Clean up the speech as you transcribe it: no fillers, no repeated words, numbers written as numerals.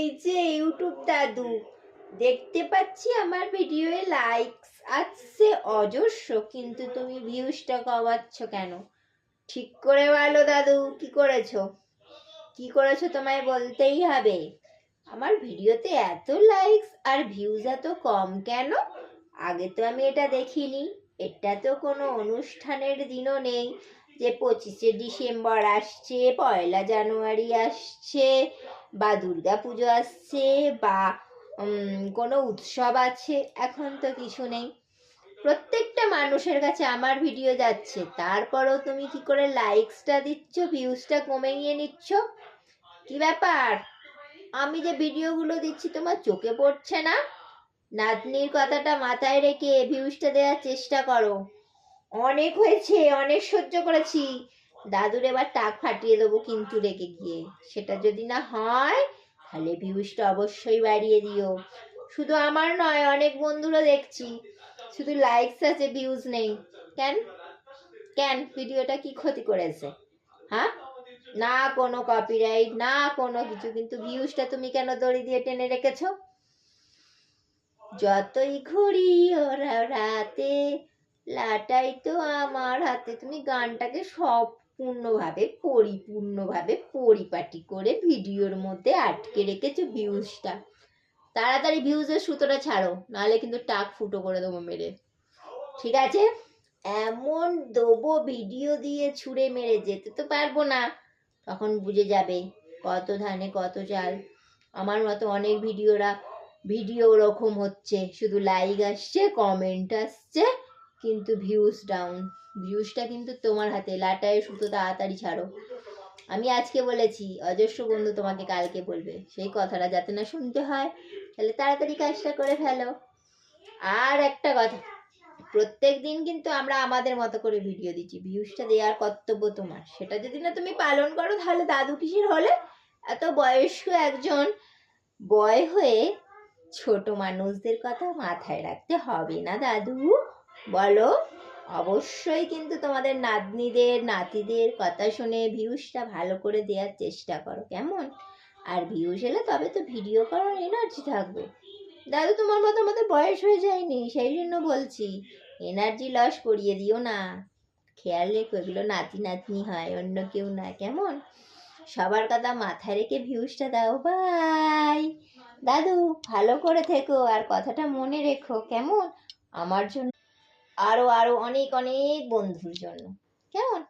এই যে ইউটিউব দাদু, দেখতে পাচ্ছি আমার ভিডিওয়ে লাইকস আসছে অজস্র, কিন্তু তুমি ভিউজটা কমাচ্ছ কেন? ঠিক করে বলো দাদু, কি করেছো? কি করেছো তোমায় বলতেই হবে। আমার ভিডিওতে এত লাইকস আর ভিউজ এত কম কেন? আগে তো আমি এটা দেখিনি। এটা তো কোনো অনুষ্ঠানের দিনও নেই যে 25শে ডিসেম্বর আসছে, 1লা জানুয়ারি আসছে, বা দুর্গা পুজো আসছে, বা কোনো উৎসব আছে। এখন তো কিছু নেই। প্রত্যেকটা মানুষের কাছে আমার ভিডিও যাচ্ছে, তারপরও তুমি কি করে লাইকসটা দিচ্ছ, ভিউজটা কমে নিয়ে নিচ্ছ? কি ব্যাপার? আমি যে ভিডিওগুলো দিচ্ছি তোমার চোখে পড়ছে না? নাতনির কথাটা মাথায় রেখে ভিউজটা দেওয়ার চেষ্টা করো। অনেক হয়েছে, অনেক সহ্য করেছি। দাদুর এবার টাক ফাটিয়ে দেবো কিন্তু রেগে গিয়ে। সেটা যদি না হয় তাহলে ভিউজটা অবশ্যই বাড়িয়ে দিও। শুধু আমার নয়, অনেক বন্ধুরা দেখছি শুধু লাইকস আছে, ভিউজ নেই। কেন? কেন ভিডিওটা কি ক্ষতি করেছে? হ্যাঁ, না কোনো কপিরাইট, না কোনো কিছু, কিন্তু ভিউজটা তুমি কেন দড়ি দিয়ে টেনে রেখেছো? যতই ঘুরি ওরা রাতে, লাটাই তো আমার হাতে। তুমি গানটাকে পরিপূর্ণভাবে পরিপাটি করে ভিডিওর মধ্যে আটকে রেখেছো ভিউজটা। তাড়াতাড়ি ভিউজের সুতোটা ছাড়ো, নাহলে কিন্তু টাক ফুটো করে দেবো মেরে। ঠিক আছে? এমন দেবো ভিডিও দিয়ে ছুঁড়ে মেরে, যেতে তো পারবো না। তখন বুঝে যাবে কত ধানে কত চাল। আমার মতো অনেক ভিডিও ওরকম হচ্ছে, শুধু লাইক আসছে, কমেন্ট আসছে, কিন্তু ভিউজ ডাউন। ভিউজটা কিন্তু তোমার হাতে, লাটায় সুতো তাড়াতাড়ি ছাড়ো। আমি আজকে বলেছি, অজস্র বন্ধু তোমাকে কালকে বলবে। সেই কথাটা যাতে না শুনতে হয়, তাহলে তাড়াতাড়ি কাজটা করে ফেলো। আর একটা কথা, প্রত্যেক দিন কিন্তু আমরা আমাদের মতো করে ভিডিও দিচ্ছি, ভিউজটা দেওয়ার কর্তব্য তোমার। সেটা যদি না তুমি পালন করো, তাহলে দাদু কিসের হলে? এত বয়স্ক একজন বয় হয়ে ছোট মানুষদের কথা মাথায় রাখতে হবে না দাদু? বলো। অবশ্যই কিন্তু তোমাদের নাতনিদের নাতিদের কথা শুনে ভিউজটা ভালো করে দেওয়ার চেষ্টা করো, কেমন? আর ভিউজ এলে তবে তো ভিডিও করার এনার্জি থাকবে। দাদু তোমার মতো আমাদের বয়স হয়ে যায়নি, সেই জন্য বলছি এনার্জি লস করিয়ে দিও না। খেয়াল রেখো, এগুলো নাতি নাতনি হয়, অন্য কেউ না, কেমন? সবার কথা মাথায় রেখে ভিউজটা দাও। বাই দাদু, ভালো করে থেকো, আর কথাটা মনে রেখো, কেমন? আমার জন্য, আরো আরো অনেক অনেক বন্ধুর জন্য, কেমন?